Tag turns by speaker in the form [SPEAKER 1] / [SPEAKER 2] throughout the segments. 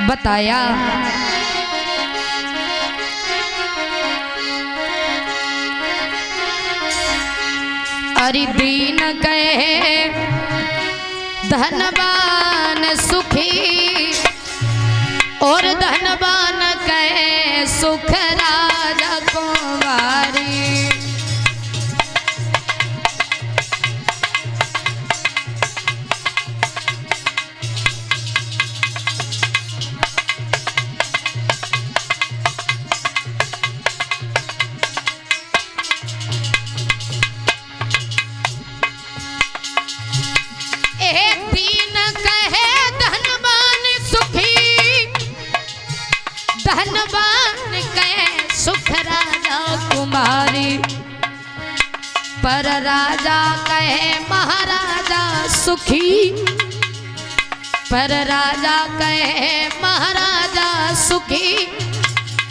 [SPEAKER 1] बताया। अरे दीन कहे धनवान सुखी और धनवान कहे सुख राजा कुमारी। धनवान कहे सुख राजा कुमारी पर राजा कहे महाराजा सुखी। पर राजा कहे महाराजा सुखी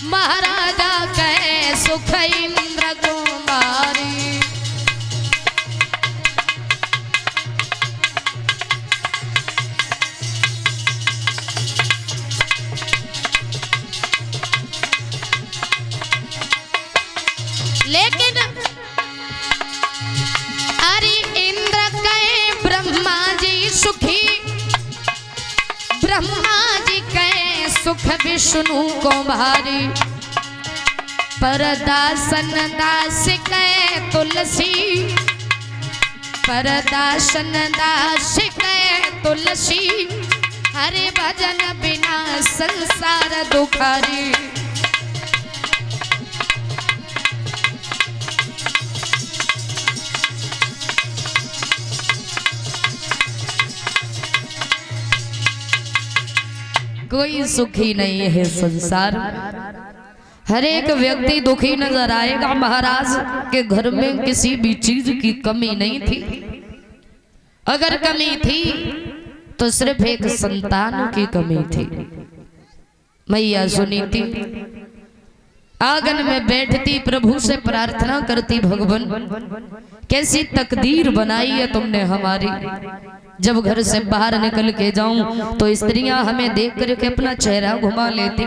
[SPEAKER 1] महाराजा कहे सुख इंद्र कुमारी। लेकिन अरे इंद्र कहे ब्रह्मा जी सुखी ब्रह्मा जी कहे सुख विष्णु कुमारी। पर दासन दास कहे तुलसी पर दासन दास कहे तुलसी। हरे भजन बिना संसार दुखारी। कोई सुखी नहीं है संसार, हर एक व्यक्ति दुखी नजर आएगा। महाराज के घर में किसी भी चीज की कमी नहीं थी, अगर कमी थी तो सिर्फ एक संतान की कमी थी। मैया सुनी थी, आंगन में बैठती प्रभु से प्रार्थना करती, भगवान कैसी तकदीर बनाई है तुमने हमारी। जब घर से बाहर निकल के जाऊं तो स्त्रियां हमें देख करके अपना चेहरा घुमा लेती।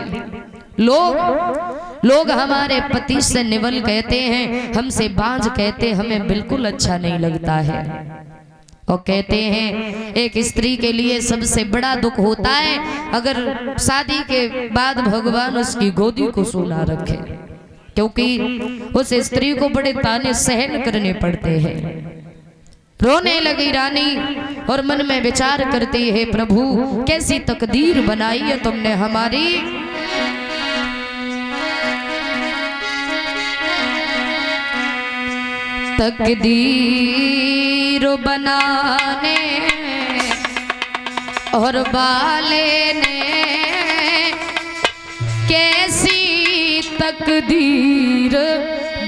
[SPEAKER 1] लोग हमारे पति से निवल कहते हैं, हमसे बांझ कहते, हमें बिल्कुल अच्छा नहीं लगता है। और कहते हैं एक स्त्री के लिए सबसे बड़ा दुख होता है अगर शादी के बाद भगवान उसकी गोदी को सोना रखे, क्योंकि उस स्त्री को बड़े ताने सहन करने पड़ते हैं। रोने लगी रानी और मन में विचार करती है, प्रभु कैसी तकदीर बनाई है तुमने हमारी। तकदीर बनाने और बाले ने कैसी तकदीर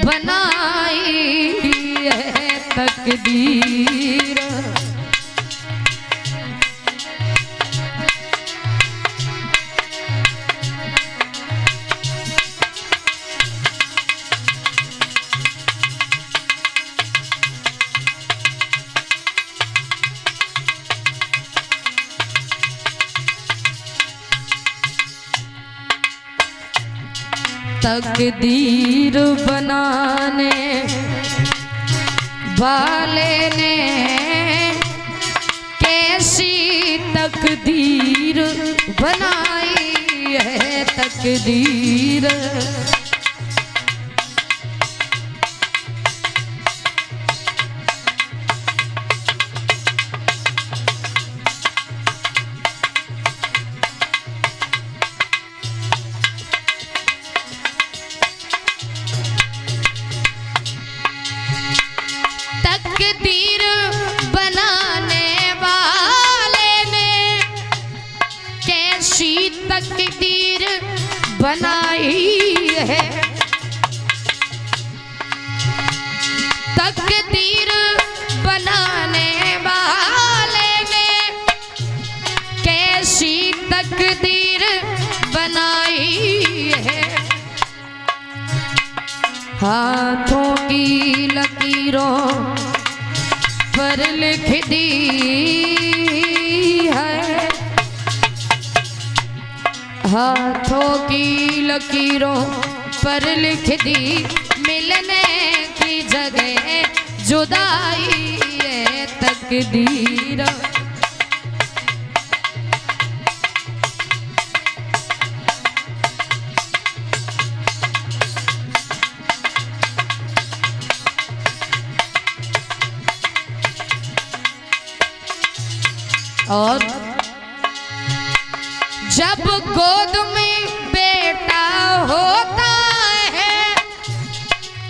[SPEAKER 1] बनाई है। तकदीर तकदीर बनाने वाले ने कैसी तकदीर बनाई है। तकदीर तकदीर बनाने वाले ने कैसी तकदीर बनाई है। तकदीर बनाने वाले ने कैसी तकदीर बनाई है। हाथों की लकीरों पर लिख दी है हाथों की लकीरों पर लिख दी मिलने की जगह जुदाई है तकदीर। और जब गोद में बेटा होता है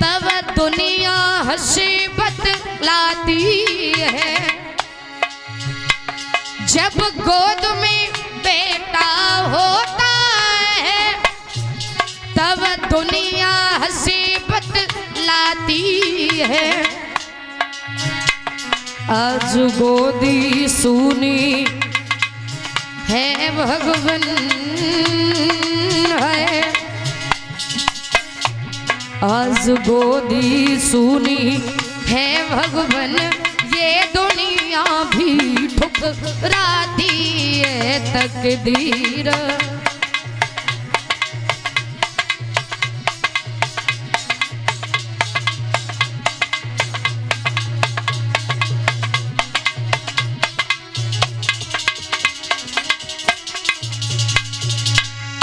[SPEAKER 1] तब दुनिया हंसी बतलाती है। जब गोद में बेटा होता है तब दुनिया हंसी बतलाती है। आज गोदी सुनी है भगवन है, आज गोदी सुनी है भगवन, ये दुनिया भी ठुकराती है तकदीर।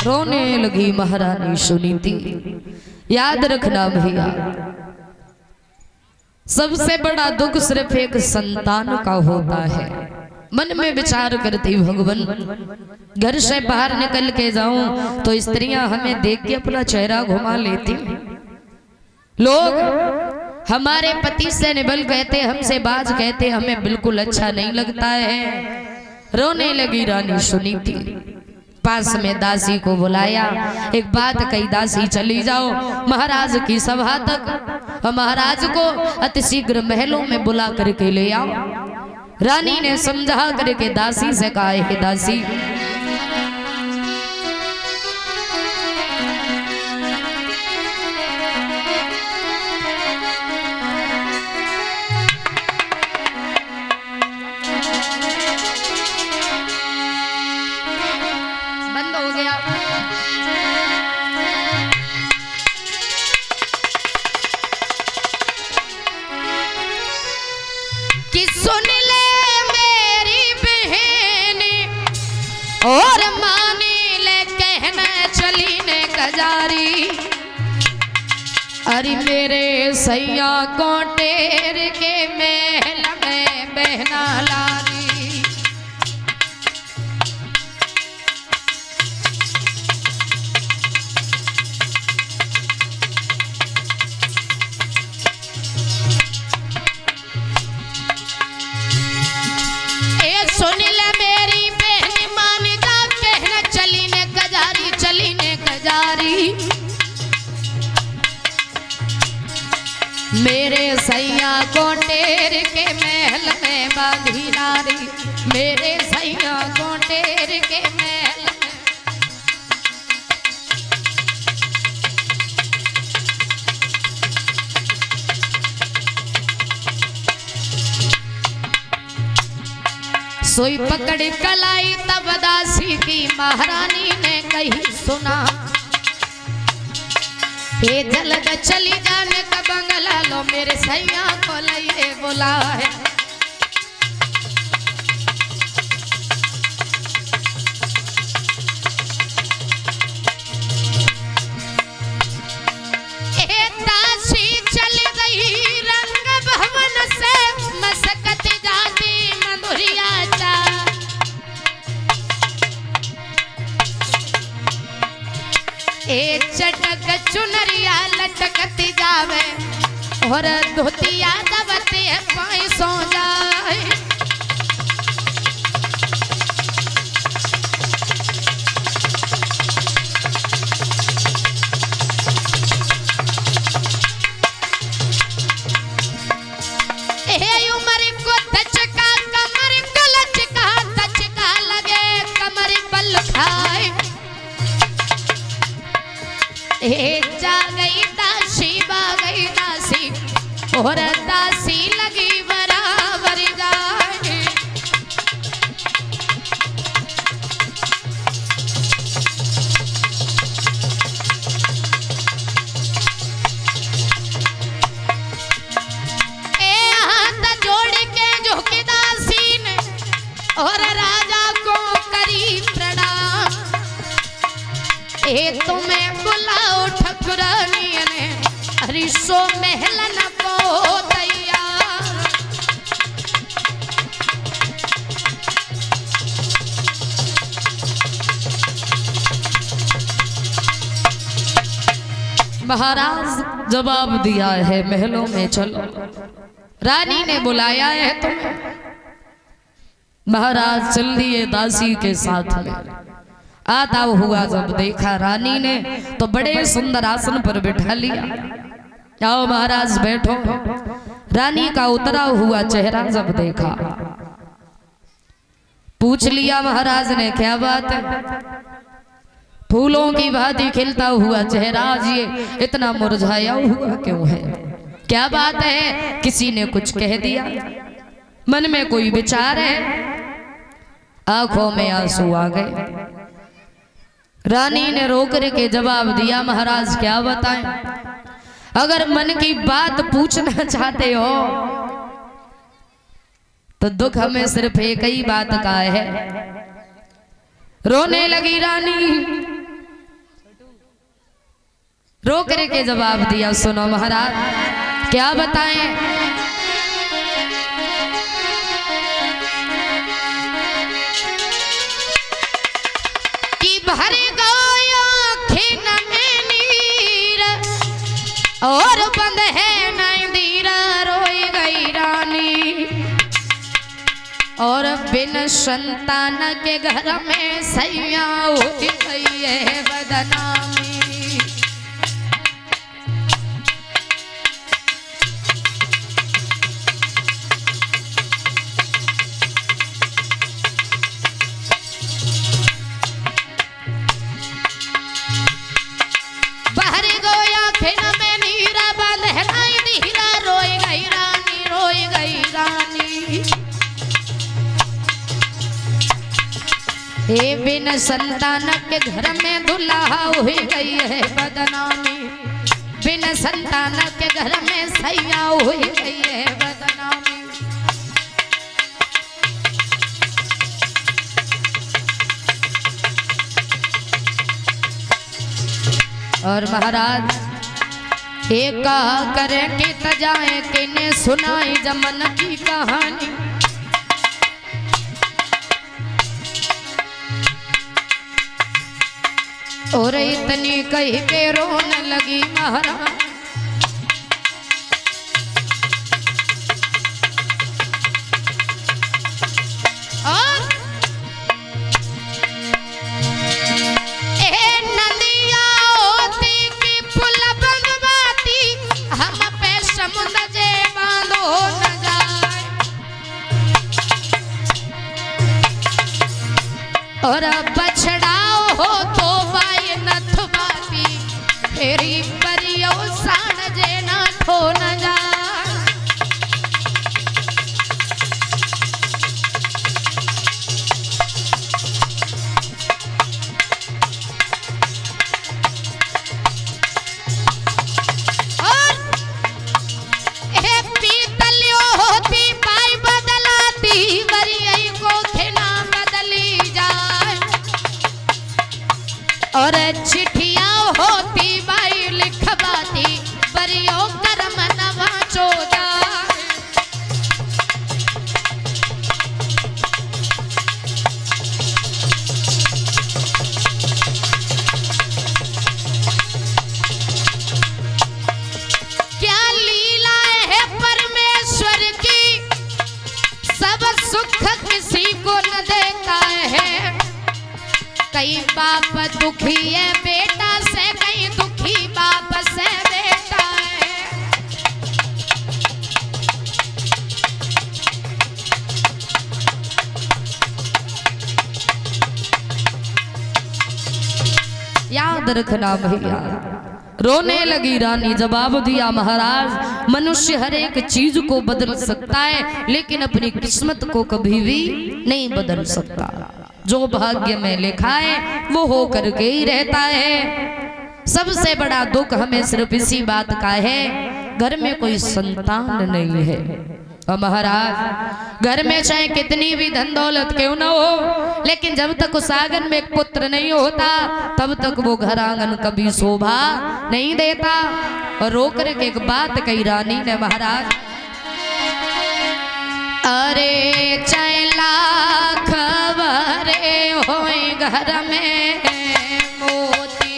[SPEAKER 1] रोने लगी महारानी सुनीति। याद रखना भैया, सबसे बड़ा दुख सिर्फ एक संतान का होता है। मन में विचार करती भगवान, घर से बाहर निकल के जाऊं तो स्त्रियां हमें देख के अपना चेहरा घुमा लेती। लोग हमारे पति से निबल कहते, हमसे बाज कहते, हमें बिल्कुल अच्छा नहीं लगता है। रोने लगी रानी सुनीति। पास में दासी को बुलाया, एक बात कही, दासी चली जाओ महाराज की सभा तक, महाराज को अतिशीघ्र महलों में बुला करके ले आओ। रानी ने समझा करके दासी से कहा, हे दासी कि सुन ले मेरी बहन और मानी ले कहना चली ने गजारी। अरे मेरे सैया को टेर के महल में बहना लारी। सुन ले मेरी बहन मान जा कहना चली ने गजारी, चली ने गजारी। मेरे सैया को टेर के महल में बांधी नारी, मेरे सैया को टेर के महल में। सोई पकड़ कलाई तब दासी की महारानी ने कही सुना, ये जल्द चली जाने का बंगला लो मेरे सैया को लिए बोला है। दासी चली गई रंग भवन से, मसकत जाती मधुरिया एक चटक चुनरिया लटकती जावे और धोतिया दबते पाए सो जाए। उमर को दचका कमर को लचका, दचका लगे कमर बल खाए। जा गई दासी बा गई दासी और दासी लगी बराबर जाए। ए तुम्हें बुलाओ ठकुरानी ने हरिशो महल न को तैयार। महाराज जवाब दिया है महलों में चलो, रानी ने बुलाया है तुम्हें। महाराज चल दिए दासी के साथ में। आता हुआ जब देखा रानी ने तो बड़े सुंदर आसन पर बिठा लिया। आओ महाराज बैठो। रानी का उतरा हुआ चेहरा जब देखा, पूछ लिया महाराज ने क्या बात है, फूलों की भांति खिलता हुआ चेहरा आज ये इतना मुरझाया हुआ क्यों है, क्या बात है, किसी ने कुछ कह दिया, मन में कोई विचार है। आंखों में आंसू आ गए। रानी ने रोकर के जवाब दिया महाराज क्या बताएं, अगर मन की बात पूछना चाहते हो तो दुख हमें सिर्फ एक ही बात का है। रोने लगी रानी, रो करके जवाब दिया सुनो महाराज क्या बताएं। कि भर गया आँखें में नीर और बंद है नंदीरा, रोई गई रानी और बिन संतान के घर में सैया उठ गई है बदनामी। बाहर गोया खेन में नीरा बंद है धीरा, रोई गई रानी, रोई गई रानी। हे बिन संतान के घर में दुल्हा हुई गई है बदनामी, बिन संतान के घर में सैया हुई गई है बदनामी। और महाराज एक कहा करें कि तजाए किने सुनाई जमन की कहानी। और इतनी कही के रोने लगी महाराज। और नदिया होती की पुल बंदवाती, हम पे समुद्र जे बांधो न जाए। और बछड़ाओ हो तो तेरी परियो सान जे ना थो न जा। और पीतलियो होती पाई बदलाती, बरियई को खिना बदली जाए। और चिट्ठिया होती लिखवाती बरियो करम नवा चोदा। क्या लीला है परमेश्वर की, सब सुख किसी को न देता है। कई बाप दुखी है बेटा से, कई दुखी बाप से बेटा है। याद रखना भैया। रोने लगी रानी, जवाब दिया महाराज मनुष्य हर एक चीज को बदल सकता है लेकिन अपनी किस्मत को कभी भी नहीं बदल सकता। जो भाग्य में लिखा है वो हो करके ही रहता है। सबसे बड़ा दुख हमें सिर्फ इसी बात का है, घर में कोई संतान नहीं है। और महाराज घर में चाहे कितनी भी धन दौलत क्यों न हो, लेकिन जब तक उस आंगन में एक पुत्र नहीं होता तब तक वो घर आंगन कभी शोभा नहीं देता। और रोकर के एक बात कही रानी ने महाराज, अरे चाहे लाख बरे होए घर में